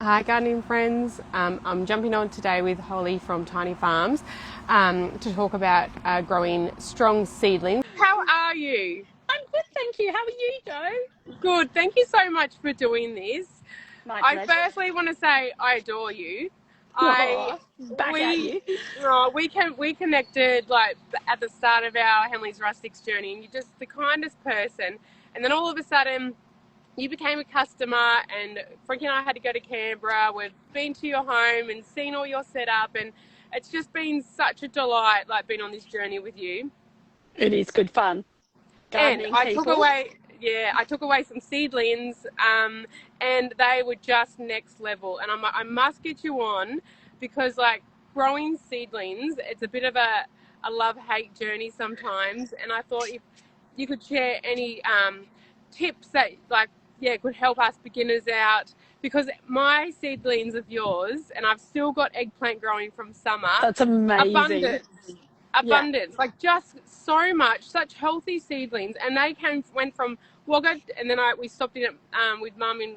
Hi, gardening friends. I'm jumping on today with Holly from Tiny Farms to talk about growing strong seedlings. How are you? I'm good, thank you. How are you, Joe? Good. Thank you so much for doing this. My I pleasure. firstly want to say I adore you. I Oh, back at we you. we connected like at the start of our Henley's Rustics journey, and you're just the kindest person. And then all of a sudden, you became a customer, and Frankie and I had to go to Canberra. We've been to your home and seen all your setup, and it's just been such a delight, like being on this journey with you. It is good fun. And Gardening people. I took away some seedlings, and they were just next level. And I must get you on because, like, growing seedlings, it's a bit of a love-hate journey sometimes. And I thought if you could share any tips that, like, yeah, could help us beginners out because my seedlings of yours, and I've still got eggplant growing from summer, That's amazing. abundant Yeah. abundance, like just so much, such healthy seedlings, and they went from Wagga, and then we stopped in with Mum in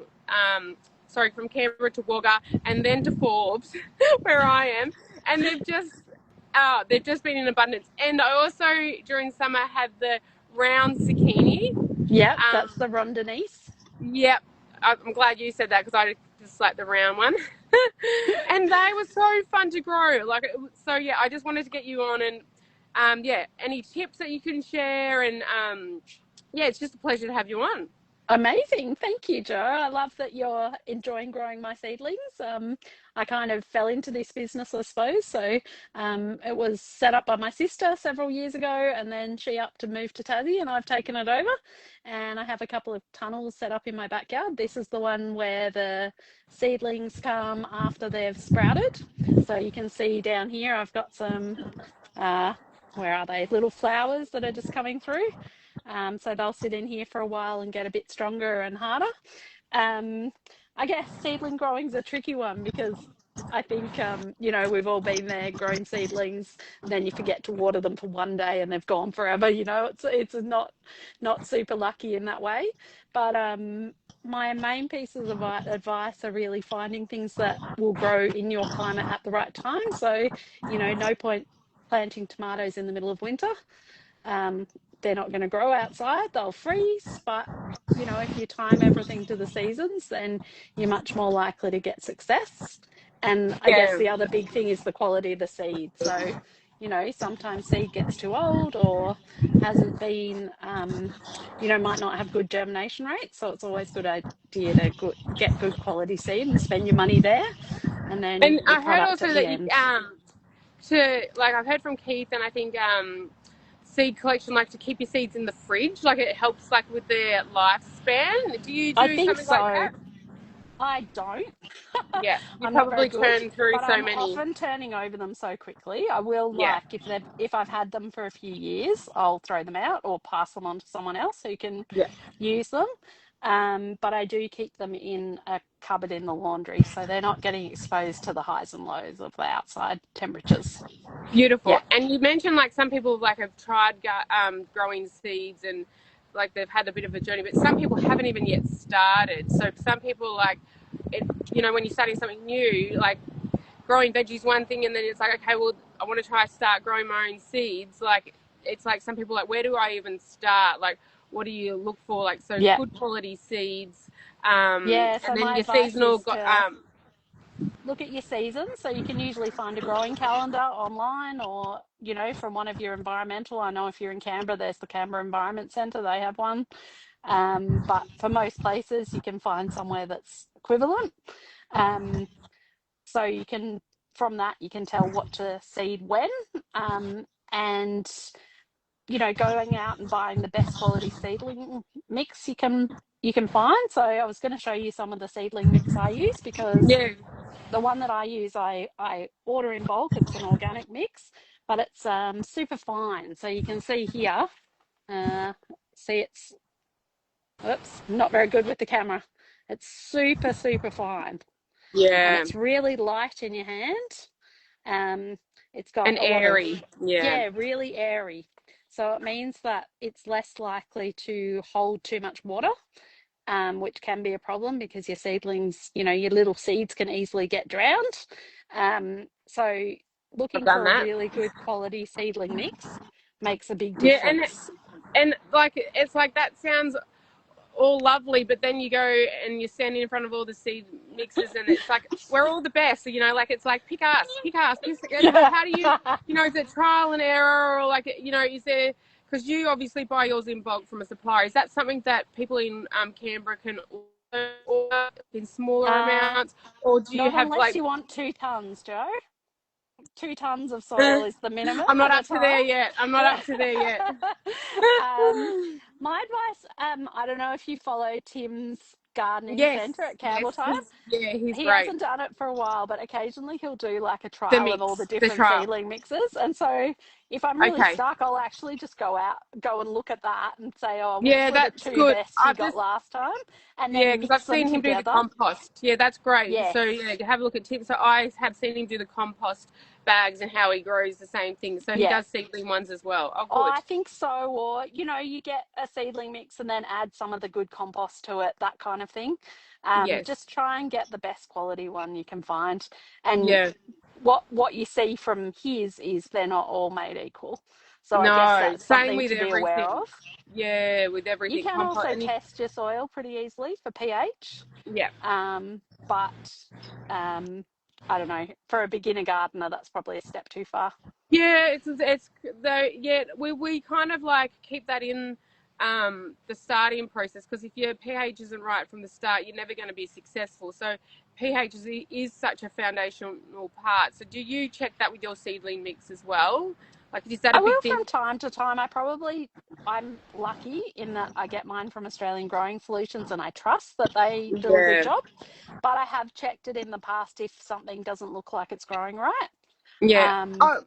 from Canberra to Wagga, and then to Forbes, where I am, and they've just been in abundance. And I also during summer had the round zucchini. Yep, Um, that's the rondinese. yep, I'm glad you said that because I just like the round one. And they were so fun to grow. So yeah, I just wanted to get you on and yeah, any tips that you can share and yeah, it's just a pleasure to have you on. Amazing. Thank you, Joe. I love that you're enjoying growing my seedlings. I kind of fell into this business, I suppose. It was set up by my sister several years ago, and then she upped to move to Tassie, and I've taken it over. And I have a couple of tunnels set up in my backyard. This is the one where the seedlings come after they've sprouted. So you can see down here, I've got some, uh, where are they? Little flowers that are just coming through. So they'll sit in here for a while and get a bit stronger and harder. Um, I guess seedling growing is a tricky one because I think we've all been there growing seedlings, then you forget to water them for one day and they've gone forever. It's not super lucky in that way. But my main pieces of advice are really finding things that will grow in your climate at the right time. So, no point planting tomatoes in the middle of winter. um, they're not going to grow outside, they'll freeze. But, if you time everything to the seasons, then you're much more likely to get success. And I guess Yeah. the other big thing is the quality of the seed. So, sometimes seed gets too old or hasn't been, might not have good germination rates. So it's always a good idea to get good quality seed and spend your money there. And then And your I heard product at also the that you end. I've heard from Keith and I think seed collection, like to keep your seeds in the fridge, like it helps like with their lifespan. Do you I do think something like so. that? I don't. Yeah, you I'm not very probably good, turn through but so I'm many. often turning over them so quickly. I will, Yeah. like, if I've had them for a few years, I'll throw them out or pass them on to someone else who can Yeah. use them. But I do keep them in a cupboard in the laundry, so they're not getting exposed to the highs and lows of the outside temperatures. Beautiful. Yeah, And you mentioned like some people like have tried growing seeds and like they've had a bit of a journey, but some people haven't even yet started. So some people like it, when you're starting something new, like growing veggies one thing, and then it's like, okay, well, I want to try start growing my own seeds. Like it's like some people like, where do I even start? Like, what do you look for? Like, so yeah, good quality seeds, yeah. and So then my your advice seasonal is got to look at your seasons. So you can usually find a growing calendar online or, from one of your environmental. I know if you're in Canberra, there's the Canberra Environment Centre, they have one. But for most places, you can find somewhere that's equivalent. Um, so from that, you can tell what to seed when. And, going out and buying the best quality seedling mix you can find. So I was going to show you some of the seedling mix I use because yeah. the one that I use, I order in bulk. It's an organic mix, but it's super fine. So you can see here, uh, see it's, oops, not very good with the camera. It's super, super fine, and Yeah. it's really light in your hand. Um, it's got And a lot of, airy. Yeah. yeah, really airy. So it means that it's less likely to hold too much water. which can be a problem because your seedlings, your little seeds can easily get drowned. So I've looking done for a that. really good quality seedling mix makes a big Yeah, difference. and like it's like that sounds all lovely, but then you go and you're standing in front of all the seed mixes, and it's like we're all the best. So, like it's like pick us, pick us. Yeah. How do you, is it trial and error, or like is there? Because you obviously buy yours in bulk from a supplier. Is that something that people in Canberra can order in smaller uh, amounts, or do you Not have unless like? you want 2 tons, Joe. 2 tons of soil is the minimum I'm not at a up to there time. yet. I'm not Yeah. up to there yet. My advice, I don't know if you follow Tim's gardening Yes, centre at yes, Campbelltime. he's He great. hasn't done it for a while, but occasionally he'll do like a The trial of all the mix, the different trial. seedling mixes. And so if I'm really Okay. stuck, I'll actually just go and look at that and say, oh, which Yeah, were the that's two good. best you got last time? And Yeah, then because I've mix them seen him do the together. compost. Yeah, that's great. So Yes. yeah, have a look at tips. So I have seen him do the compost bags and how he grows the same thing. So he Yeah. does seedling ones as well. Oh, Oh, I good. think so. Or, you get a seedling mix and then add some of the good compost to it, that kind of thing. Yes. Just try and get the best quality one you can find. And Yeah. what you see from his is they're not all made equal. So I guess No, that's same something with to be aware everything. of. Yeah, with You everything. can Compost also and test your soil pretty easily for pH. yeah. But I don't know, for a beginner gardener, that's probably a step too far. Yeah, it's though. Yeah, we kind of like keep that in the starting process because if your pH isn't right from the start, you're never going to be successful. So pH is such a foundational part. So do you check that with your seedling mix as well? Like, is that a I big will thing? from time to time. I'm lucky in that I get mine from Australian Growing Solutions and I trust that they do a good Yeah. job. But I have checked it in the past if something doesn't look like it's growing right. Yeah. Um, Oh,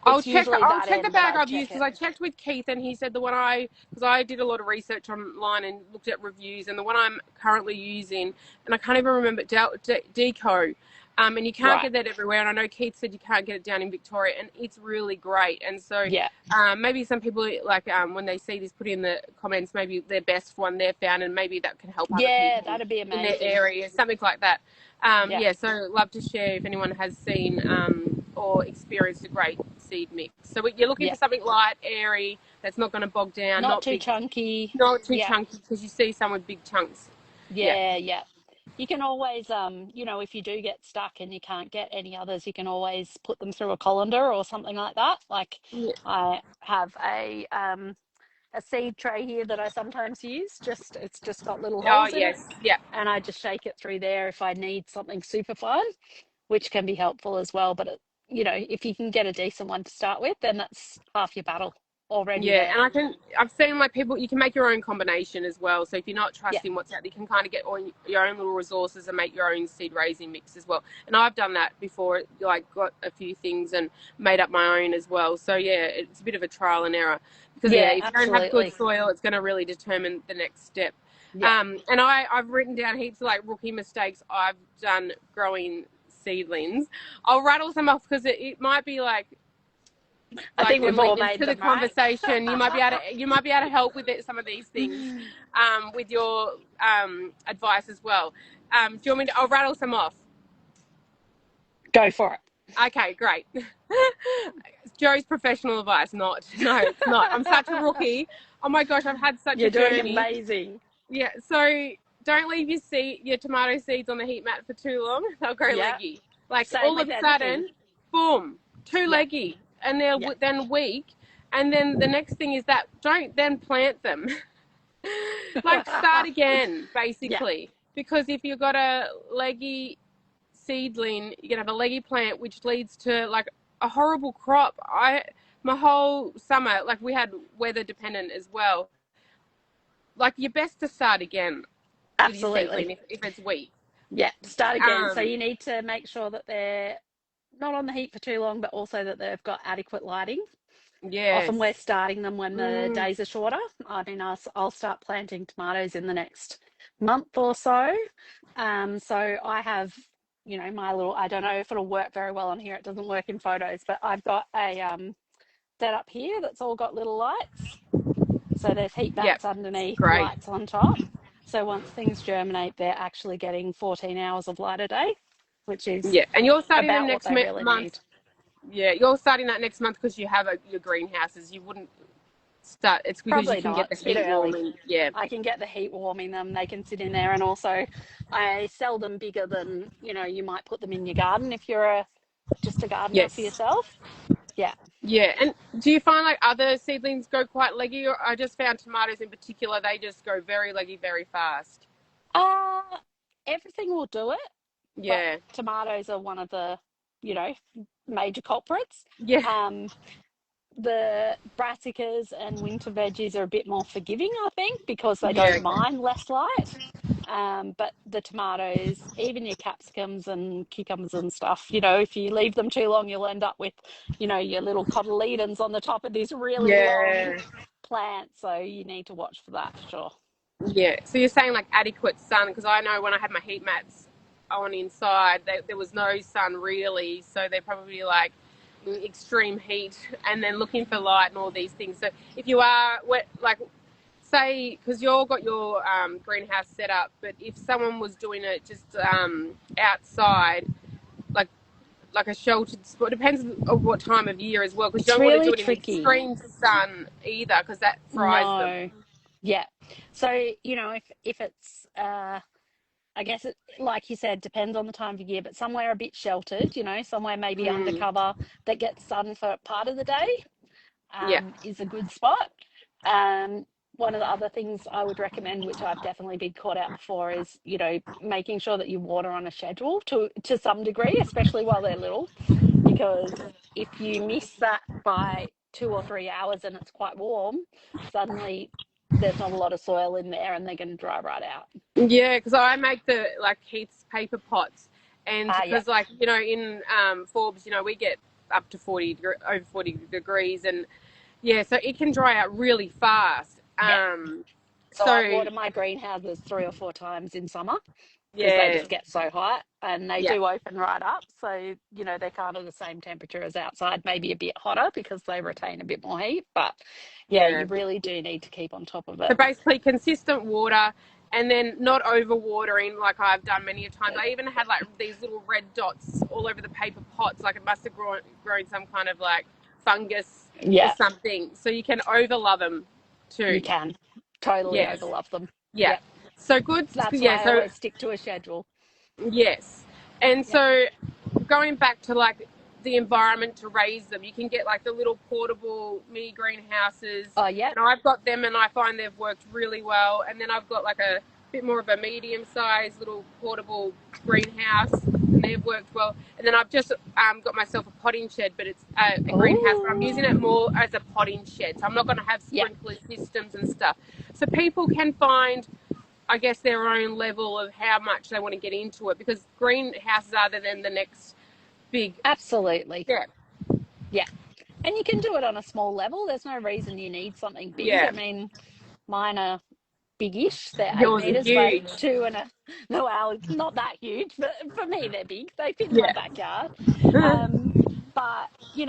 I'll it's check. usually I'll that check the end that bag I I've used check because it. I checked with Keith and he said because I did a lot of research online and looked at reviews and the one I'm currently using and I can't even remember Deco, and you can't Right. get that everywhere. And I know Keith said you can't get it down in Victoria and it's really great. And so Yeah. maybe some people like when they see this, put in the comments maybe their best one they've found and maybe that can help other Yeah, people that'd be in their amazing. area, something like that. Yeah. Yeah, so love to share if anyone has seen or experienced a great seed mix. So you're looking Yeah. for something light, airy, that's not going to bog down, Not not too big, chunky. not too Yeah. chunky, because you see some with big chunks. Yeah, Yeah, yeah. You can always, if you do get stuck and you can't get any others, you can always put them through a colander or something like that. Like yeah. I have a seed tray here that I sometimes use. It's just got little Oh holes in it, yes, yeah, and I just shake it through there if I need something super fine, which can be helpful as well. But if you can get a decent one to start with, then that's half your battle already yeah. there. And I've seen like people, you can make your own combination as well. So if you're not Yeah, trusting what's out there, you can kind of get all your own little resources and make your own seed raising mix as well. And I've done that before, like got a few things and made up my own as well. So yeah, it's a bit of a trial and error because yeah, yeah, if you don't have good absolutely. soil, it's going to really determine the next step. Yeah, And I've written down heaps of like rookie mistakes I've done growing seedlings. I'll rattle some off because it might be I like think when we've we all into made the them, right? conversation, you might be able to help with some of these things with your advice as well. Do you want me to? I'll rattle some off. Go for it. Okay, great. Joe's professional advice, not. No, it's not. I'm such a rookie. Oh my gosh, I've had such a You're doing journey. amazing. Yeah, so don't leave your tomato seeds on the heat mat for too long. They'll go Yeah. leggy. Like Same all of with a anything. sudden, boom, too Yeah. leggy, and they're Yeah. then weak. And then the next thing is that don't then plant them. Like start again, Yeah. basically. Because if you've got a leggy seedling, you're gonna have a leggy plant, which leads to like a horrible crop. My whole summer, like we had weather dependent as well. Like you're best to start again with your Absolutely. seedling if it's weak. Yeah. Start again. So Um, you need to make sure that they're not on the heat for too long, but also that they've got adequate lighting. Often yes. we're starting them when the Mm, days are shorter. I mean, I'll start planting tomatoes in the next month or so. So I have, my little, I don't know if it'll work very well on here. It doesn't work in photos, but I've got a setup here that's all got little lights. So there's heat yep. mats underneath, Great. lights on top. So once things germinate, they're actually getting 14 hours of light a day, which is Yeah, and you're starting them about what next they really month. need. Yeah, you're starting that next month because you have your greenhouses. You wouldn't start. It's because you Probably can get not. the It's a bit heat early. warming. Yeah. I can get the heat warming them. They can sit in there, and also I sell them bigger than you might put them in your garden if you're just a gardener for Yes. yourself. Yeah. Yeah. And do you find like other seedlings go quite leggy? Or I just found tomatoes in particular, they just go very leggy very fast. Uh, Everything will do it, but Yeah. tomatoes are one of the, you know, major culprits. Yeah. Um, the brassicas and winter veggies are a bit more forgiving, I think, because they Yeah. don't mind less light. But the tomatoes, even your capsicums and cucumbers and stuff, if you leave them too long, you'll end up with, your little cotyledons on the top of this really long Yeah. plant. So you need to watch for that for sure. Yeah. So you're saying like adequate sun, because I know when I had my heat mats on inside, there was no sun really. So they're probably like in extreme heat and then looking for light and all these things. So if you are like say, because you've got your greenhouse set up, but if someone was doing it just outside, like like a sheltered spot, depends on what time of year as well, because you It's don't want to really do it in the tricky. extreme sun either, because that fries them. No. Yeah. So, if it's I guess it, like you said, depends on the time of year, but somewhere a bit sheltered, somewhere maybe Mm, undercover that gets sun for part of the day, yeah, is a good spot. Um, One of the other things I would recommend, which I've definitely been caught out before, is making sure that you water on a schedule to some degree, especially while they're little, because if you miss that by 2 or 3 hours and it's quite warm, suddenly there's not a lot of soil in there and they're going to dry right out. yeah, because I make the like Keith's paper pots, and Yeah, because like in Forbes, we get up to over 40 degrees, and yeah, so it can dry out really fast. yeah. So I So water my greenhouses 3 or 4 times in summer because they yeah, just get so hot and they yeah, do open right up. So, they're kind of the same temperature as outside, maybe a bit hotter because they retain a bit more heat. But yeah, yeah. you really do need to keep on top of So it. basically, consistent water, and then not over watering like I've done many a times. I even had like these little red dots all over the paper pots, like it must have grown some kind of like fungus or Yeah, something. So you can overlove them you too. can totally Yes. overlove them. Yeah. Yep. So good. That's Yeah. why I So always stick to a schedule. yes. And Yep. so going back to like the environment to raise them, you can get like the little portable mini greenhouses, Oh, yep. and I've got them and I find they've worked really well. And then I've got like a bit more of a medium sized little portable greenhouse, and they've worked well. And then I've just got myself a potting shed, but it's a greenhouse, but I'm using Oh, it more as a potting shed. So I'm not going to have yep. sprinkler systems and stuff. So people can find, I guess, their own level of how much they want to get into it, because greenhouses are then the next big Absolutely. step. Yeah. And you can do it on a small level. There's no reason you need something big. I Yeah, mean, mine are big-ish. They're eight yours are meters by huge. 2 and no, not that huge, but for me they're big. They fit in my Yeah. backyard. Um, but you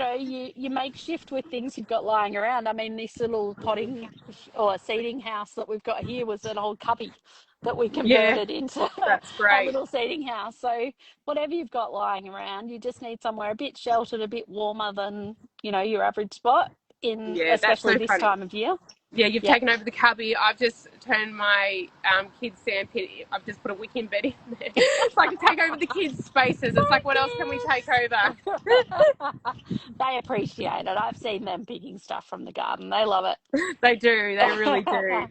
make shift with things you've got lying around. I mean, this little potting or seeding house that we've got here was an old cubby that we Yeah, converted into that's a great. little seeding house. So whatever you've got lying around, you just need somewhere a bit sheltered, a bit warmer than your average spot in, Yeah, that's especially so this funny. time of year. Yeah, you've Yeah. taken over the cubby. I've just turned my kids' sandpit. I've just put a wick bed in there. So I can take over the kids' spaces. It's like, what else can we take over? Thank you. They appreciate it. I've seen them picking stuff from the garden. They love They do. They really do. it.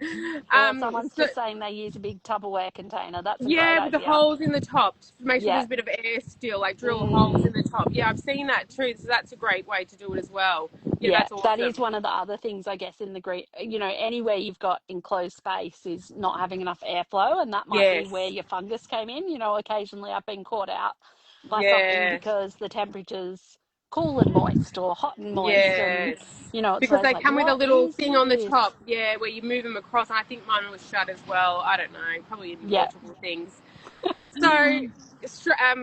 Or someone's So just saying they use a big Tupperware container. That's a great yeah, with the idea. holes in the top to make sure Yeah. there's a bit of air still, like drill holes in Mm. the top. Yeah, I've seen that too. So that's a great way to do it as well. Yeah, Yeah, that's that is awesome. one of the other things, I guess, in the green, anywhere you've got enclosed space is not having enough airflow. And that might be where Yes. your fungus came in. Occasionally I've been caught out by something Yeah. because the temperature's cool and moist or hot and moist. And, Yes. it's Because always they like, come with a what little is thing on the this? top, yeah, where you move them across. And I think mine was shut as well. I don't know, probably in Yeah. multiple things. So,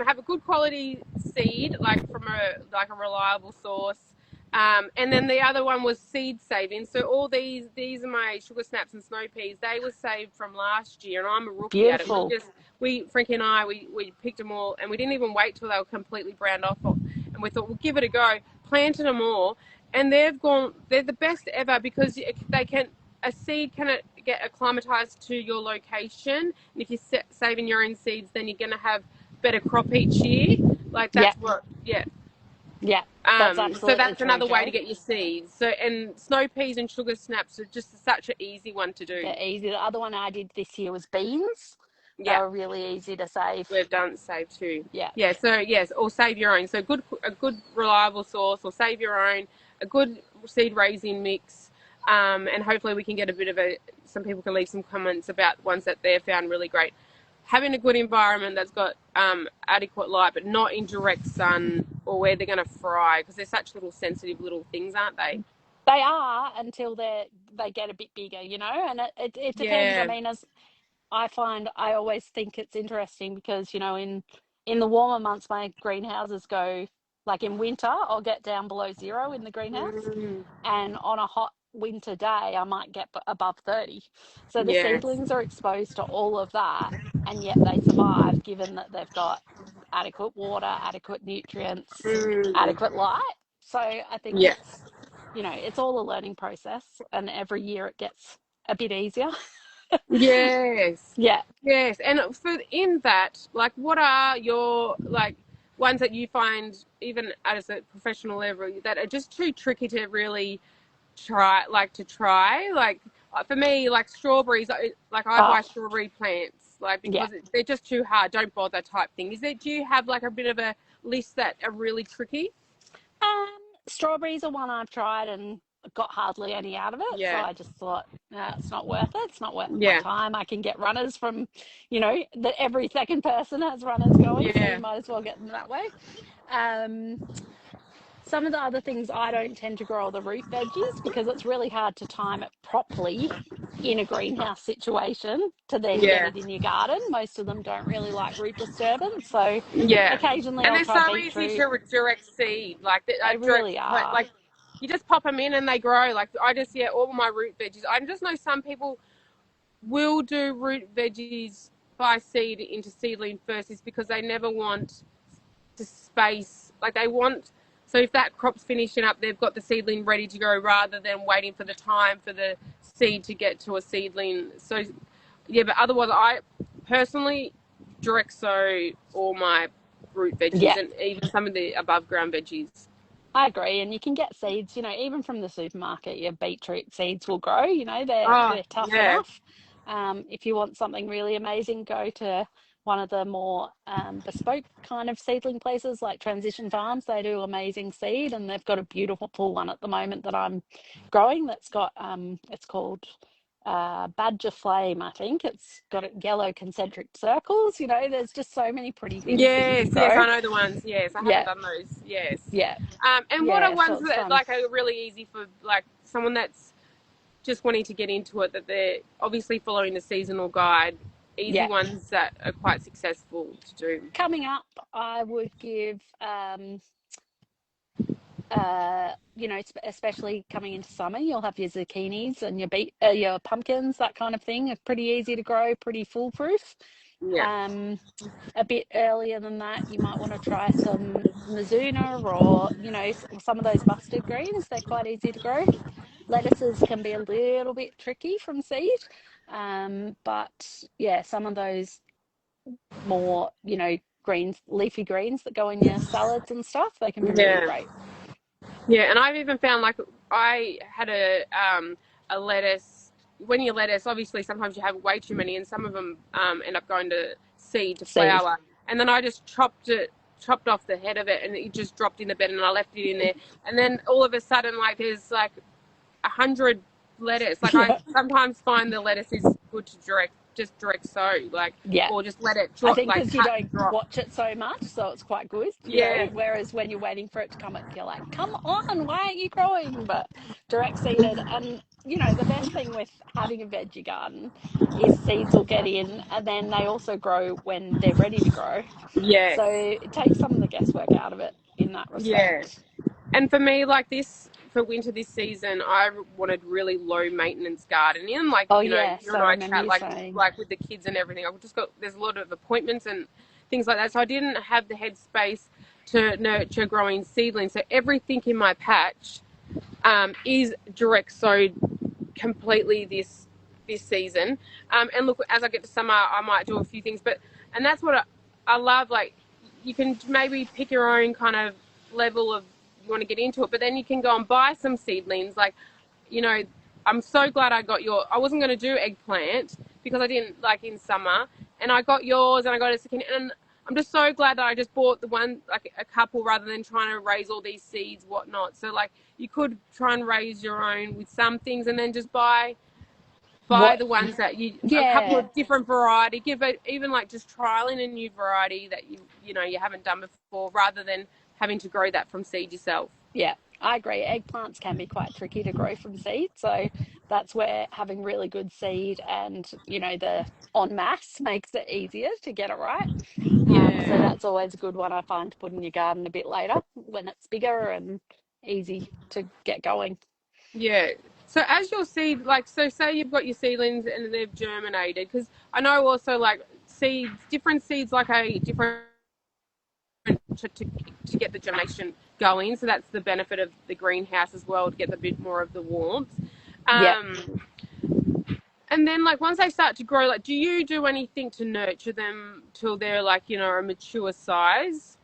have a good quality seed, like from a reliable source. And then the other one was seed saving. So all these are my sugar snaps and snow peas. They were saved from last year, and I'm a rookie at it. Beautiful. Frankie and I, we picked them all, and we didn't even wait till they were completely browned off. And we thought we'll give it a go. Planted them all, and they've gone. They're the best ever because they can. A seed can get acclimatized to your location, and if you're saving your own seeds, then you're going to have better crop each year. Like Yeah, that's what, yeah. yeah, that's So absolutely that's true, another way Jo. to get your seeds. So, and snow peas and sugar snaps are just such an easy one to do. They're easy. The other one I did this year was beans. They Yeah, were really easy to save. we've done save too. Yeah. Yeah, so yes, or save your own. So a good reliable source, or save your own, a good seed raising mix, and hopefully we can get a bit of a. Some people can leave some comments about ones that they've found really great. Having a good environment that's got adequate light, but not in direct sun or where they're going to fry, because they're such little sensitive little things, aren't they? They are until they get a bit bigger, you know, and it depends. I Yeah. mean, as I find, I always think it's interesting because, you know, in the warmer months, my greenhouses go, like in winter, I'll get down below zero in the greenhouse, Mm, and on a hot winter day, I might get above 30. So the yes. seedlings are exposed to all of that, and yet they survive given that they've got adequate water, adequate nutrients, Mm, adequate light. So I think yeah. it's, you know, it's all a learning process, and every year it gets a bit easier. Yes. Yeah. Yes. And for in that, like, what are your like ones that you find even as a professional level that are just too tricky to really try? Like for me, like strawberries, like I Oh, buy strawberry plants, like yeah. because they're just too hard. Don't bother type thing. Is it? Do you have like a bit of a list that are really tricky? Um, Strawberries are one I've tried and got hardly any out of it. So Yeah. I just thought, it's not worth it. It's not worth my Yeah. time. I can get runners from, you know, that every second person has runners going. So you Yeah. might as well get them that way. Um, some of the other things I don't tend to grow are the root veggies because it's really hard to time it properly in a greenhouse situation to then get Yeah. it in your garden. Most of them don't really like root disturbance. So Yeah, occasionally and I'll they're try so easy beetroot. to direct seed. Like They really are. like you just pop them in and they grow. Like I just all my root veggies. I just know some people will do root veggies by seed into seedling first, is because they never want to space. Like they want. So if that crop's finishing up, they've got the seedling ready to go rather than waiting for the time for the seed to get to a seedling. So yeah, but otherwise, I personally direct sow all my root veggies Yeah, and even some of the above ground veggies. I agree. And you can get seeds, you know, even from the supermarket, your beetroot seeds will grow, you know, Oh, they're tough yeah, enough. If you want something really amazing, go to one of the more bespoke kind of seedling places like Transition Farms. They do amazing seed, and they've got a beautiful one at the moment that I'm growing that's got it's called Badger Flame, I think. It's got yellow concentric circles, you know, there's just so many pretty things that you yes, can yes, grow. I know the ones. Yes, I haven't Yeah, done those. Yes, yeah, and what are yeah. So ones it's that fun. like are really easy for like someone that's just wanting to get into it, that they're obviously following the seasonal guide? Easy Yeah. ones that are quite successful to do. Coming up, I would give, you know, especially coming into summer, you'll have your zucchinis and your pumpkins, that kind of thing. Are pretty easy to grow, pretty foolproof. Yeah, Um, a bit earlier than that, you might want to try some Mizuna or, you know, some of those mustard greens. They're quite easy to grow. Lettuces can be a little bit tricky from seed. But yeah, some of those more, you know, greens, leafy greens that go in your salads and stuff, they can be really yeah. great. Yeah, and I've even found like I had a lettuce. When you lettuce, obviously sometimes you have way too many, and some of them end up going to seed to Seed. flower. And then I just chopped off the head of it, and it just dropped in the bed, and I left it in there. And then all of a sudden, like there's like 100 lettuce. Like I Yeah. sometimes find the lettuce is good to just direct sow, like Yeah. or just let it I drop, think like because you cut and don't drop. watch it so much, so it's quite good, you know. Yeah, Whereas when you're waiting for it to come up, you're like, come on, why aren't you growing? But direct seeded, and you know, the best thing with having a veggie garden is seeds will get in and then they also grow when they're ready to grow. yeah, So it takes some of the guesswork out of it in that yeah. respect. And for me, like this, for winter this season, I wanted really low maintenance gardening. Like, Oh you know, yes, you and I I remember chat you saying. like with the kids and everything. I've just got there's a lot of appointments and things like that. So I didn't have the headspace to nurture growing seedlings. So everything in my patch is direct sowed completely this season. And look, as I get to summer, I might do a few things, but and that's what I love. Like you can maybe pick your own kind of level of you want to get into it, but then you can go and buy some seedlings. Like you know, I'm so glad I got your. I wasn't going to do eggplant because I didn't like in summer, and I got yours, and I got a second, and I'm just so glad that I just bought the one, like a couple, rather than trying to raise all these seeds, whatnot. So like you could try and raise your own with some things, and then just buy What? the ones that you a couple Yeah, of different variety. Give it even like just trialing a new variety that you know you haven't done before, rather than having to grow that from seed yourself. yeah, I agree. Eggplants can be quite tricky to grow from seed, so that's where having really good seed and the en masse makes it easier to get it right. So Yeah. that's always a good one I find to put in your garden a bit later when it's bigger and easy to get going. Yeah. So as your seed, like, so say you've got your seedlings and they've germinated, because I know also like seeds, different seeds like a different to get the germination going. So that's the benefit of the greenhouse as well to get a bit more of the warmth. Yep. Um, and then like once they start to grow, like, do you do anything to nurture them till they're like a mature size?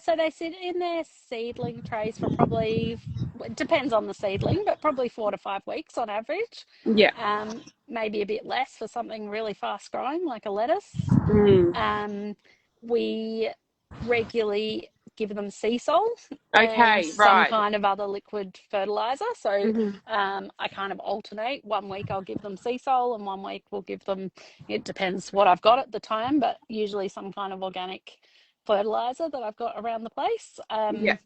So they sit in their seedling trays for probably, it depends on the seedling, but probably 4 to 5 weeks on average. Yeah. Maybe a bit less for something really fast growing like a lettuce. Mm. Um, we regularly give them sea salt and Okay. some Right. kind of other liquid fertilizer. So Hmm. I kind of alternate. One week I'll give them sea salt, and one week we'll give them, it depends what I've got at the time, but usually some kind of organic fertilizer that I've got around the place. Yeah.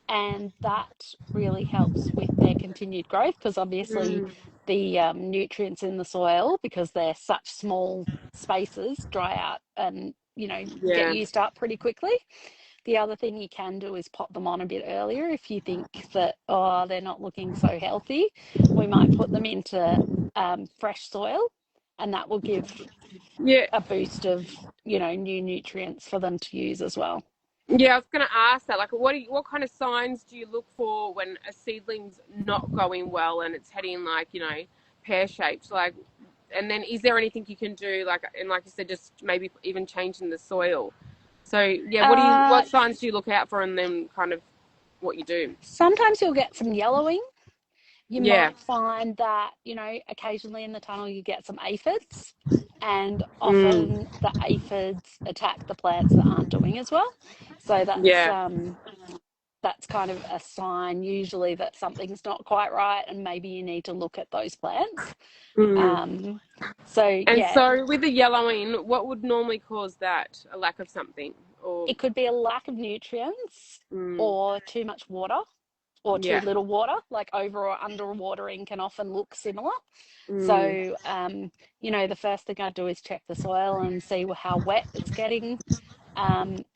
And that really helps with their continued growth because obviously Mm. the nutrients in the soil, because they're such small spaces, dry out and get Yeah. used up pretty quickly. The other thing you can do is pot them on a bit earlier if you think that, oh, they're not looking so healthy. We might put them into fresh soil, and that will give Yeah. a boost of new nutrients for them to use as well. Yeah, I was going to ask that. Like, what kind of signs do you look for when a seedling's not going well and it's heading like pear shaped? Like, and then is there anything you can do like you said, just maybe even changing the soil? So yeah, Uh, what signs do you look out for, and then kind of what you do? Sometimes you'll get some yellowing. You Yeah. might find that, occasionally in the tunnel you get some aphids, and Mm. often the aphids attack the plants that aren't doing as well. So Yeah. that's kind of a sign usually that something's not quite right, and maybe you need to look at those plants. Mm. Um, so And yeah, so with the yellowing, what would normally cause that? A lack of something, or it could be a lack of nutrients mm. or too much water or too Yeah. little water, like over or under watering can often look similar. Mm. So, the first thing I do is check the soil and see how wet it's getting.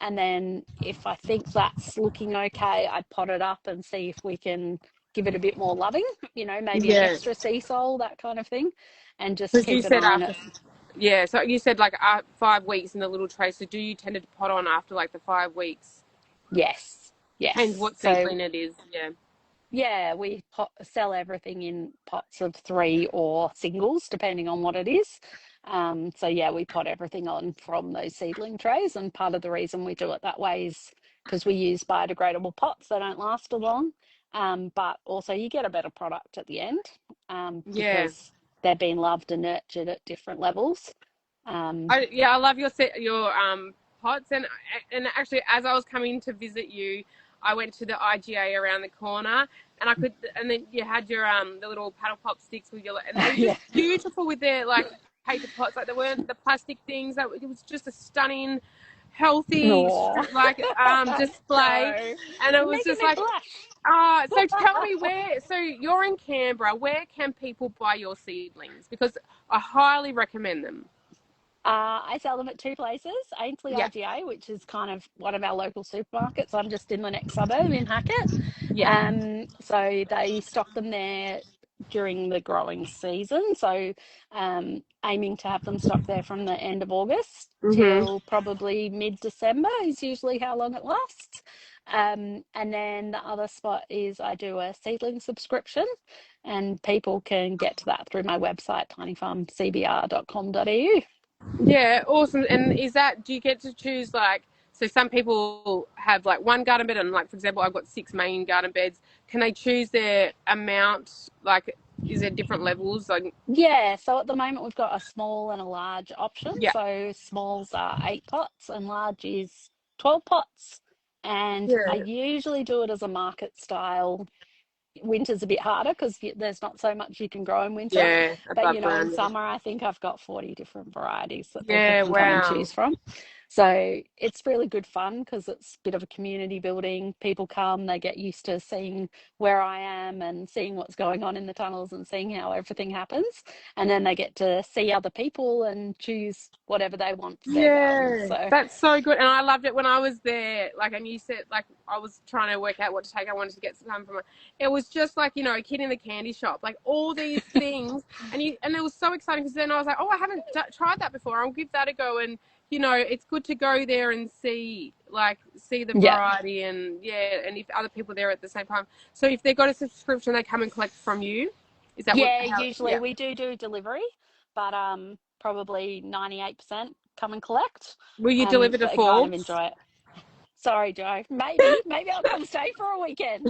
And then if I think that's looking okay, I'd pot it up and see if we can give it a bit more loving, maybe an Yeah. extra sea salt, that kind of thing, and just Because you keep an said eye on it. after, yeah, so you said like 5 weeks in the little tray. So do you tend to pot on after like the 5 weeks? Yes, Depends yes. what So seedling it is. Yeah. yeah, we sell everything in pots of 3 or singles, depending on what it is. So yeah, we pot everything on from those seedling trays, and part of the reason we do it that way is because we use biodegradable pots. They don't last as long, but also you get a better product at the end Yeah. because they're being loved and nurtured at different levels. Um, I love your pots, and actually as I was coming to visit you, I went to the IGA around the corner, and then you had your the little paddle pop sticks with and they were yeah. just beautiful with their like paper pots. Like they weren't the plastic things. It was just a stunning, healthy Oh, display, Joe, and it you're was making just me like. blush. So tell me so you're in Canberra, where can people buy your seedlings? Because I highly recommend them. I sell them at two places, Ainsley Yeah. IGA, which is kind of one of our local supermarkets. I'm just in the next suburb in Hackett. Yeah. So they stock them there during the growing season. So aiming to have them stocked there from the end of August Mhm. till probably mid-December is usually how long it lasts. And then the other spot is I do a seedling subscription, and people can get to that through my website, tinyfarmcbr.com.au. Yeah, awesome. And is that, do you get to choose like, so some people have like one garden bed and like, for example, I've got six main garden beds. Can they choose their amount? Like, is there different levels? Like, Yeah, so at the moment we've got a small and a large option. yeah. So smalls are 8 pots and large is 12 pots. And I Yeah. usually do it as a market style. Winter's a bit harder because there's not so much you can grow in winter. Yeah. But Above in ground. Yeah. summer, I think I've got 40 different varieties that people Yeah. can come and Wow. choose from. So it's really good fun because it's a bit of a community building. People come, they get used to seeing where I am and seeing what's going on in the tunnels and seeing how everything happens. And then they get to see other people and choose whatever they want for their gardens. Yeah, So, that's so good, and I loved it when I was there. Like, and you said, like, I was trying to work out what to take. I wanted to get some from it. It was just like a kid in the candy shop, like all these things, and it was so exciting because then I was like, oh, I haven't tried that before. I'll give that a go, and it's good to go there and see the yeah. variety, and yeah, and if other people are there at the same time. So if they got a subscription, they come and collect from you. Is that what? Yeah, How? usually Yeah. we do delivery, but probably 98% come and collect, Will you and deliver to they kind of Forbes? enjoy it. Sorry, Joe. Maybe I'll come stay for a weekend.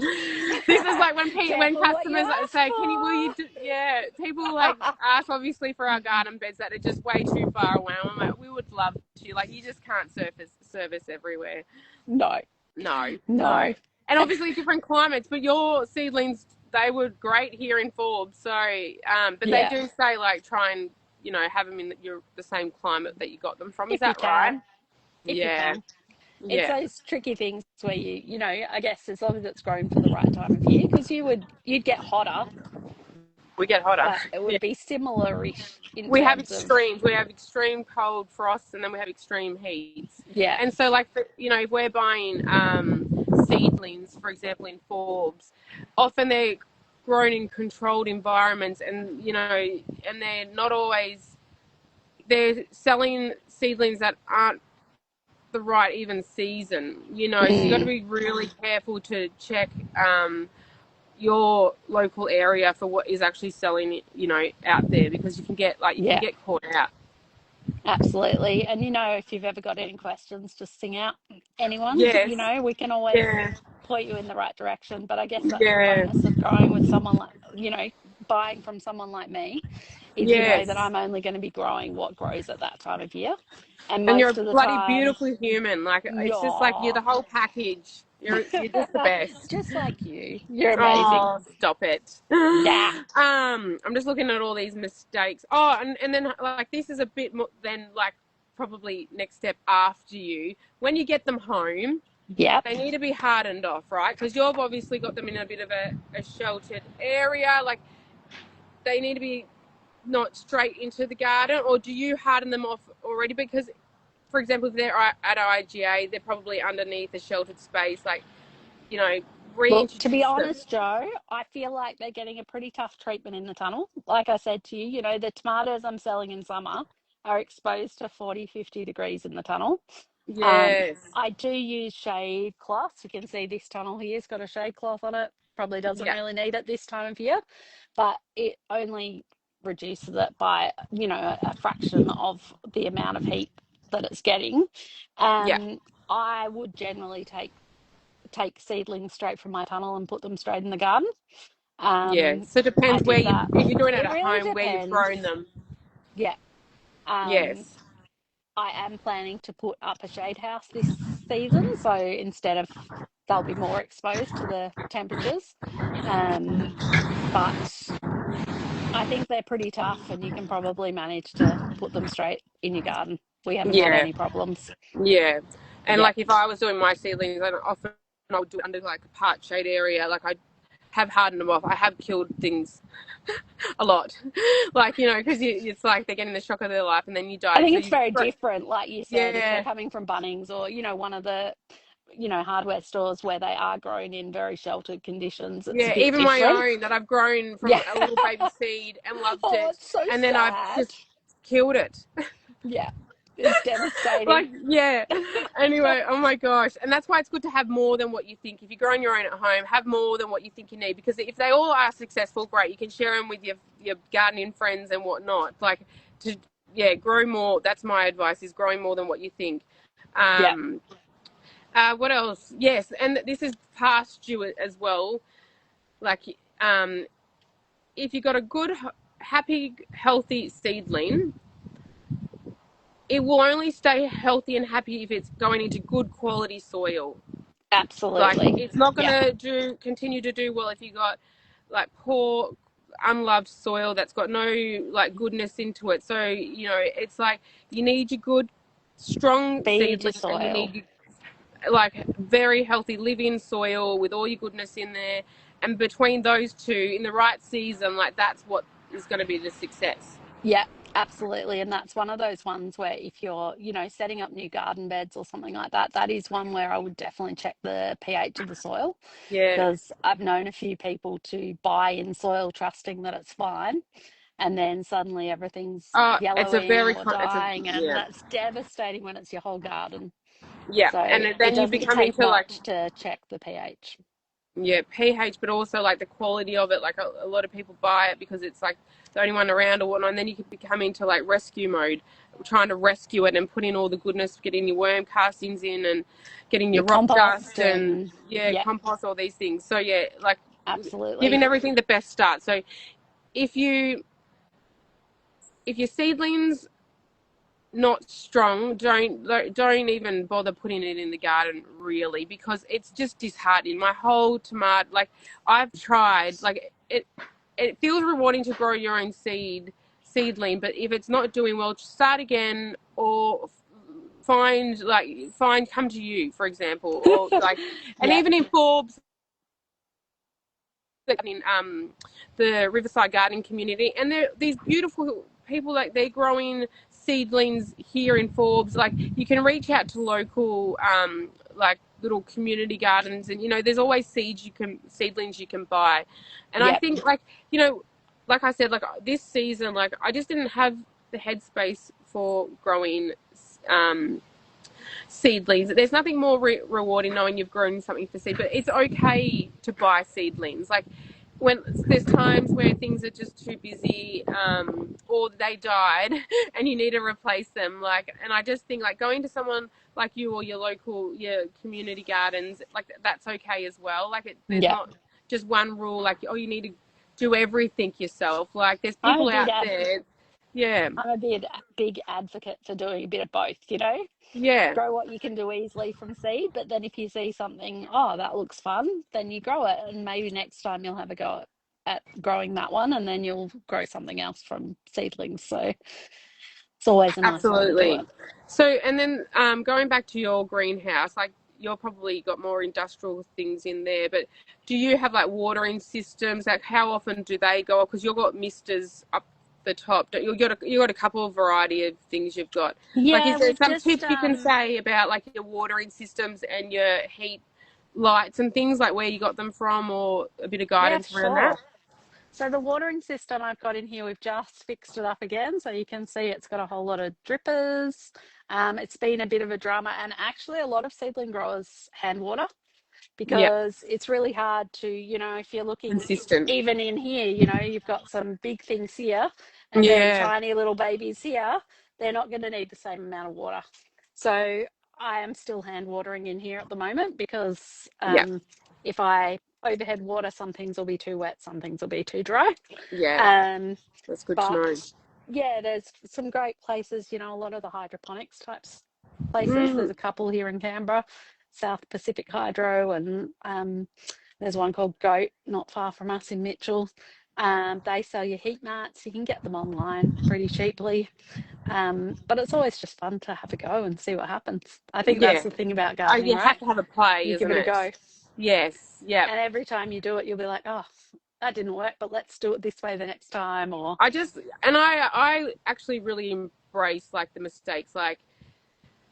This is like when when Careful what you customers ask say, "Can you? Will you?" Yeah, people like for. ask obviously for our garden beds that are just way too far away. I'm like, we would love to. Like, you just can't service everywhere. No, No, no, no. and obviously different climates. But your seedlings, they were great here in Forbes. So, but they Yeah, do say like try and have them in the same climate that you got them from. Is if you that right? can, if you Yeah, can. It's yeah. those tricky things where I guess as long as it's grown for the right time of year, because you'd get hotter, We get hotter. but it would be similar-ish in We have terms of, extremes. We have extreme cold frosts, and then we have extreme heats. yeah, And so, like, if we're buying seedlings, for example, in Forbes, often they're grown in controlled environments, and and they're not always. They're selling seedlings that aren't the right even season. So you got to mm, be really careful to check. Your local area for what is actually selling, out there because you can yeah. get caught out. Absolutely. And if you've ever got any questions, just sing out anyone. Yes. We can always Yeah. point you in the right direction. But I guess that's the Yeah. bonus of growing with someone like, buying from someone like me is that Yes. I'm only going to be growing what grows at that time of year. And And you're a most of the bloody time, beautiful human. Like, it's just like you're yeah, the whole package. You're just the best. just like you. You're amazing. Oh, stop it. Nah. I'm just looking at all these mistakes. Oh, and then like this is a bit more than like probably next step after you. When you get them home, Yep. they need to be hardened off, right? Because you've obviously got them in a bit of a sheltered area. Like, they need to be not straight into the garden, or do you harden them off already? Because, for example, if they're at IGA, they're probably underneath a sheltered space. Like, you know, Look, to be reintroduce them. honest, Joe, I feel like they're getting a pretty tough treatment in the tunnel. Like I said to you, the tomatoes I'm selling in summer are exposed to 40, 50 degrees in the tunnel. Yes. I do use shade cloths. You can see this tunnel here's got a shade cloth on it. Probably doesn't Yeah. really need it this time of year, but it only reduces it by, a fraction of the amount of heat that it's getting. Yeah. I would generally take seedlings straight from my tunnel and put them straight in the garden. Yeah. Um, So it I depends where did that. if you're doing it It at really home, where you've depends. grown them. Yeah. Um, Yes. I am planning to put up a shade house this season, so instead of they'll be more exposed to the temperatures. Um, but I think they're pretty tough, and you can probably manage to put them straight in your garden. We haven't had Yeah. any problems. Yeah. And Yeah. like if I was doing my seedlings, I often I would do it under like a part shade area. Like have hardened them off. I have killed things a lot, like because it's like they're getting the shock of their life, and then you I die. think So it's you, very different, like you said, if they're yeah, coming from Bunnings or, one of the, hardware stores where they are grown in very sheltered conditions. It's a yeah. bit Even my different. own that I've grown Yeah. from a little baby seed and loved Oh, it, it's so and then I've sad. just killed it. Yeah. It's devastating. Like, yeah. Anyway, oh my gosh. And that's why it's good to have more than what you think. If you're growing your own at home, have more than what you think you need. Because if they all are successful, great. You can share them with your gardening friends and whatnot. Like, to, yeah, grow more. That's my advice, is growing more than what you think. Yeah, Um, what else? Yes, and this is past due as well. Like, um, if you've got a good, happy, healthy seedling, it will only stay healthy and happy if it's going into good quality soil. Like, absolutely. it's not Yeah. gonna continue to do well if you got like poor, unloved soil that's got no like goodness into it. So it's like you need your good, strong Feed your seedlings, and you soil. need like very healthy living soil with all your goodness in there. And between those two, in the right season, like that's what is going to be the success. Yeah, absolutely. And that's one of those ones where if you're, setting up new garden beds or something like that, that is one where I would definitely check the pH of the soil, Yeah. because I've known a few people to buy in soil trusting that it's fine, and then suddenly everything's It's a yellowing very, or it's a, dying, and yeah. that's devastating when it's your whole garden. Yeah, So and it then you doesn't become take into like, much to check the pH. yeah, pH, but also like the quality of it. Like a lot of people buy it because it's like the only one around or whatnot. And then you can become into like rescue mode, trying to rescue it and put in all the goodness, getting your worm castings in and getting Your your rock compost dust and and yeah, yeah, compost, all these things. So yeah, like absolutely. giving everything the best start. So if you if your seedlings not strong, don't even bother putting it in the garden really, because it's just disheartening. My whole tomato, like I've tried, like it feels rewarding to grow your own seedling, but if it's not doing well, start again or find come to you, for example, or like, and Yeah, even in Forbes, in the Riverside Gardening community, and they're these beautiful people, like they're growing seedlings here in Forbes. Like you can reach out to local like little community gardens, and there's always seedlings you can buy. And I yeah. think like like I said, like this season, like I just didn't have the headspace for growing um seedlings. There's nothing more rewarding knowing you've grown something for seed, but it's okay to buy seedlings. Like when there's times where things are just too busy, or they died and you need to replace them. Like, and I just think like going to someone like you or your community gardens, like that's okay as well. Like there's Yeah. not just one rule. Like, oh, you need to do everything yourself. Like there's I'm a people bit out ad there. Yeah, I'm a big advocate for doing a bit of both. yeah, Grow what you can do easily from seed, but then if you see something, oh, that looks fun, then you grow it, and maybe next time you'll have a go at growing that one, and then you'll grow something else from seedlings. So it's always a nice way to do it. absolutely. So, and then going back to your greenhouse, like you're probably got more industrial things in there, but do you have like watering systems? Like how often do they go up? Because you've got misters up the top. You got a couple of variety of things you've got. Like, Yeah, is there we've some just tips you can say about like your watering systems and your heat lights and things, like where you got them from, or a bit of yeah, guidance around that? sure. So the watering system I've got in here, we've just fixed it up again. So you can see it's got a whole lot of drippers. It's been a bit of a drama, and actually a lot of seedling growers hand water, Yeah, because it's really hard to, if you're looking consistent. even in here, you've got some big things here and then Yeah, tiny little babies here. They're not going to need the same amount of water. So I am still hand watering in here at the moment, because yeah, if I overhead water, some things will be too wet, some things will be too dry. yeah. Um, That's good to know. but yeah, there's some great places, a lot of the hydroponics types places. There's Mm, a couple here in Canberra, South Pacific Hydro, and there's one called Goat, not far from us in Mitchell. They sell you heat mats. You can get them online pretty cheaply. But it's always just fun to have a go and see what happens. I think that's yeah. the thing about gardening, You have right? to have a play, You give isn't it a it? go. Yes. Yep. And every time you do it, you'll be like, oh, that didn't work, but let's do it this way the next time. Or I just and I actually really embrace like the mistakes. Like,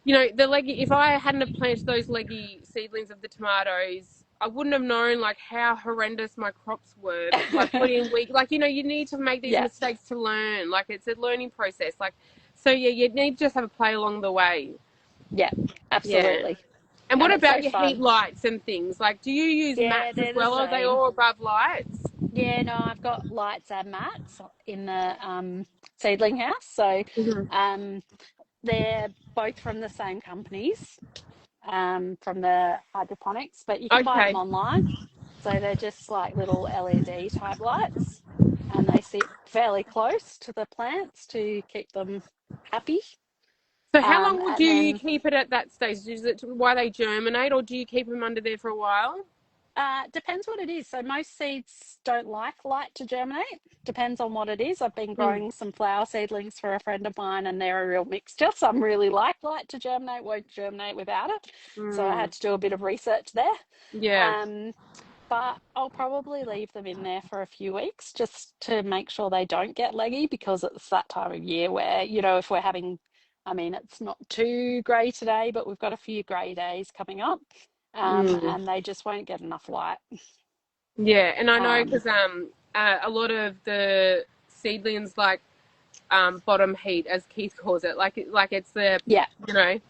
you know, the leggy. If I hadn't have planted those leggy seedlings of the tomatoes, I wouldn't have known like how horrendous my crops were. If I put in weak, like, you know, you need to make these yeah, mistakes to learn. Like, it's a learning process. Like, so yeah, you need to just have a play along the way. yeah, Yeah. absolutely. And what And it's about so your heat fun. lights and things? Like, do you use Yeah, mats as they're the well? Or are they same. all above lights? Yeah, no, I've got lights and mats in the seedling house. So Hmm. um, they're both from the same companies, from the hydroponics, but you can buy them Okay. online. So they're just like little LED type lights, and they sit fairly close to the plants to keep them happy. So how long would And you then keep it at that stage? Is it why they germinate, or do you keep them under there for a while? depends what it is. So most seeds don't like light to germinate. Depends on what it is. I've been Mm. growing some flower seedlings for a friend of mine, and they're a real mixture. Some really like light to germinate, won't germinate without it. So I Mm. had to do a bit of research there. Yeah. Um, but I'll probably leave them in there for a few weeks just to make sure they don't get leggy, because it's that time of year where, you know, if we're having, I mean, it's not too grey today, but we've got a few grey days coming up, Mm. and they just won't get enough light. Yeah, and I know Um, because a lot of the seedlings like bottom heat, as Keith calls it, like it's the, yeah, you know,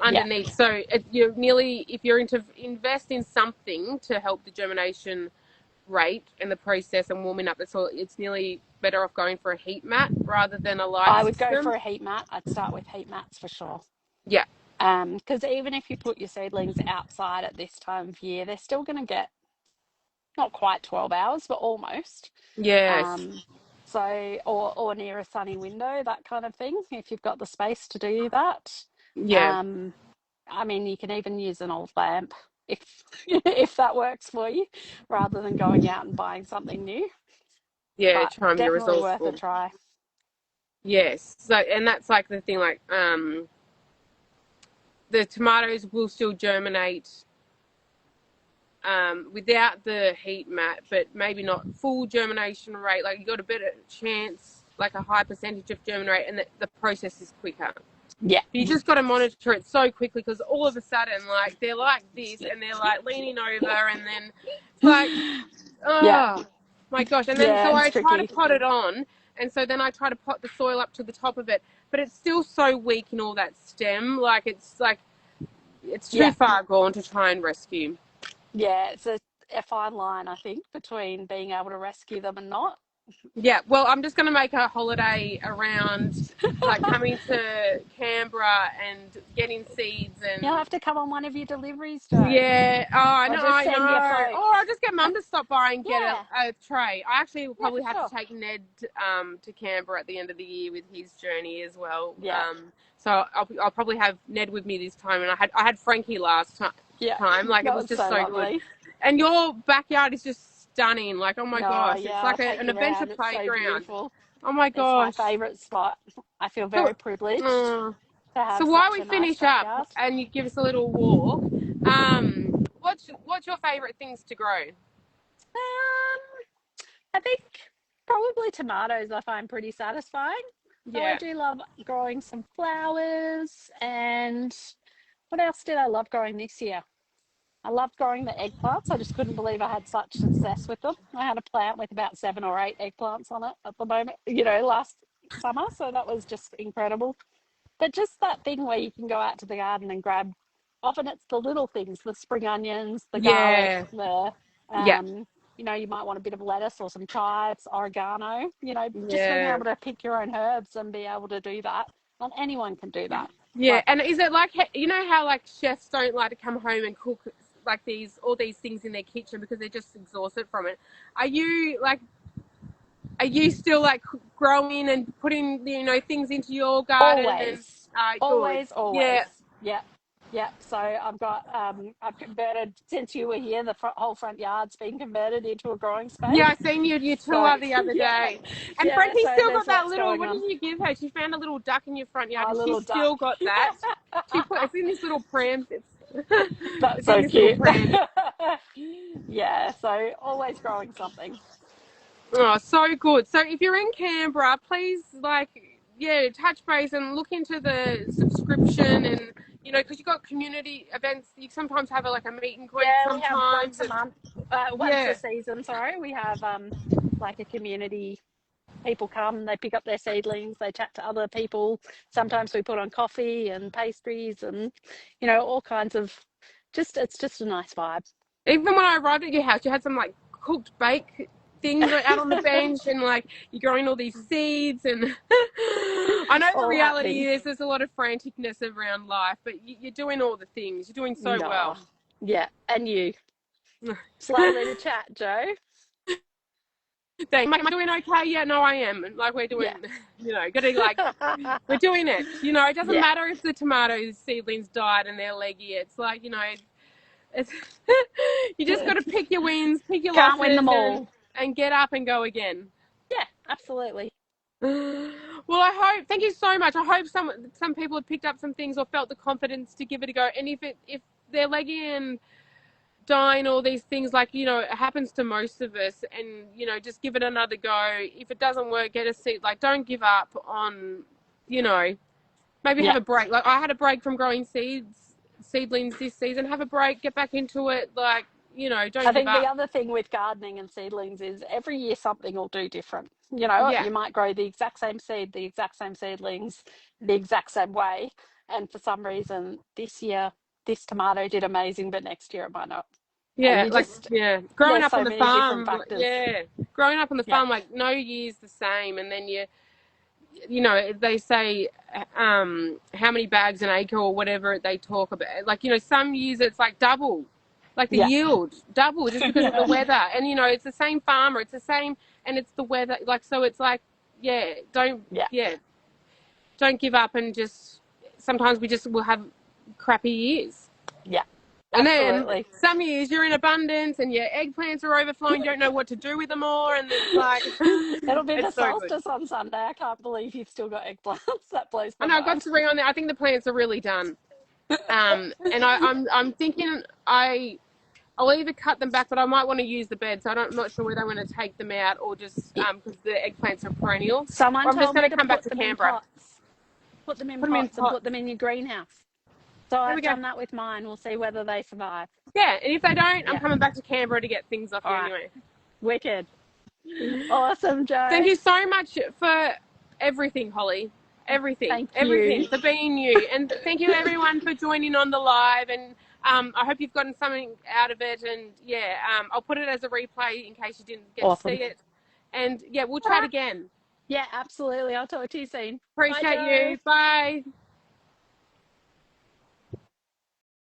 yeah. underneath. So you're nearly, if you're into invest in something to help the germination rate and the process and warming up the soil, it's nearly better off going for a heat mat rather than a light I would go system. for a heat mat. I'd start with heat mats for sure. Yeah. Because even if you put your seedlings outside at this time of year, they're still going to get not quite 12 hours, but almost. Yes. Um, so, or near a sunny window, that kind of thing, if you've got the space to do that. Yeah. Um, I mean, you can even use an old lamp if if that works for you, rather than going out and buying something new. Yeah. But Try and be definitely worth a resourceful. try. Yes. So, and that's like the thing, like the tomatoes will still germinate without the heat mat, but maybe not full germination rate. Like, you got a better chance, like a high percentage of germinate rate, and the process is quicker. Yeah, You just got to monitor it so quickly because all of a sudden, like, they're like this and they're like leaning over, and then it's like, yeah, oh my gosh. And then yeah. so It's I try to tricky. pot it on, and so then I try to pot the soil up to the top of it, but it's still so weak in all that stem. Like it's too Yeah, far gone to try and rescue. yeah. It's a fine line, I think, between being able to rescue them and not. Yeah, well, I'm just going to make a holiday around like coming to Canberra and getting seeds You'll and have to come on one of your deliveries, Joe. yeah. Oh, I I'll know, just I send you know. Oh, I'll folks. just get Mum to stop by and get Yeah, a tray. I actually will yeah, probably for have to sure. take Ned to Canberra at the end of the year with his journey as well. Yeah, So I'll probably have Ned with me this time, and I had Frankie last yeah. time. Like, it That was was just so so good. lovely. And your backyard is just stunning. Like, oh my Oh, gosh, it's yeah, I'll like take an you adventure around. It's so playground. beautiful. Oh my It's my gosh. favourite spot. I feel So, very privileged uh, to so have while such we a nice finish up backyard. and you give us a little walk, what's your favourite things to grow? Um, I think probably tomatoes I find pretty satisfying. Though I Yeah. do love growing some flowers. And what else did I love growing this year? I loved growing the eggplants. I just couldn't believe I had such success with them. I had a plant with about 7 or 8 eggplants on it at the moment, last summer. So that was just incredible. But just that thing where you can go out to the garden and grab, often it's the little things, the spring onions, the garlic, Yeah. the, Yeah. um, you might want a bit of lettuce or some chives, oregano, just being Yeah. able to pick your own herbs and be able to do that. Not anyone can do that. Yeah. Like, And is it like, you know how like chefs don't like to come home and cook like all these things in their kitchen because they're just exhausted from it? Are you like, are you still like growing and putting, things into your garden and, always, good. always, Yeah. always. Yep. Yep. So I've converted, since you were here, the whole front yard's been converted into a growing Yeah, I space. seen your So tour the other yeah, day. And yeah. Frankie's So still there's got that lots little, going what did on. you give her? She found a little duck in your front yard Our and she's little duck. still got that. It's in this little pram. It's That's in so this little cute. pram. Yeah, so always growing something. Oh, so good. So if you're in Canberra, please yeah, touch base and look into the subscription and because you've got community events. You sometimes have a meet and greet Yeah, we have once sometimes. a And month, once a yeah, season, sorry. We have like a community, people come, they pick up their seedlings, they chat to other people. Sometimes we put on coffee and pastries and, all kinds of it's just a nice vibe. even when I arrived at your house, you had some cooked bake things out on the bench, and you're growing all these seeds. And I know the All reality happening. is there's a lot of franticness around life, but you're doing all the things. You're doing so No. well. Yeah, and you. It's lovely to chat, Joe. Thanks. Am I doing okay? Yeah, no, I am. We're Yeah. doing, getting we're doing it. It doesn't Yeah. matter if the tomatoes seedlings died and they're leggy. It's it's you just got to pick your wins, pick your Can't win losses, them and all. get up and go again. Yeah, absolutely. Well, I hope. Thank you so much. I hope some people have picked up some things or felt the confidence to give it a go. And if they're leggy and dying, all these things, it happens to most of us, and just give it another go. If it doesn't work, get a seat. Don't give up on, you know maybe have Yeah. a break. I had a break from growing seedlings this season. Have a break, get back into it. I Don't give think the up. other thing with gardening and seedlings is every year something will do different. Yeah, You might grow the exact same seed, the exact same seedlings, the exact same way. And for some reason, this year, this tomato did amazing, but next year it might not. And yeah, yeah. Growing there's up on so the many different farm, factors. yeah. Growing up on the Yeah. farm, no year's the same, and then they say how many bags an acre or whatever they talk about. Some years it's double, the Yeah. yield double just because of the Yeah. weather. And it's the same farmer, it's the same, and it's the weather. So it's yeah, Yeah. don't give up, and just sometimes we just will have crappy years. Yeah. And then Absolutely. some years you're in abundance and your eggplants are overflowing, you don't know what to do with them all, and it's It'll be the it's so good. solstice on Sunday. I can't believe you've still got eggplants. That blows I my know I've got mind. 3 on there. I think the plants are really done. And I'm thinking I'll either cut them back, but I might want to use the bed, so I'm not sure whether I'm going to take them out or just because the eggplants are perennial. Someone Or I'm just told going me to to come back put to them in Canberra. pots. Put them in Put them in pots and put pots. them in your greenhouse. So There we I've go. done that with mine. We'll see whether they survive. Yeah, and if they don't, I'm Yeah. coming back to Canberra to get things off All you right. anyway. Wicked. Awesome, Thank Joe. you so much for everything, Holly. Everything, Thank you. everything for being you, and thank you everyone for joining on the live. And I hope you've gotten something out of it. And yeah, I'll put it as a replay in case you didn't get to see Awesome. it. And yeah, we'll All chat right. again. Yeah, absolutely. I'll talk to you soon. Bye, Appreciate Joe. you. Bye.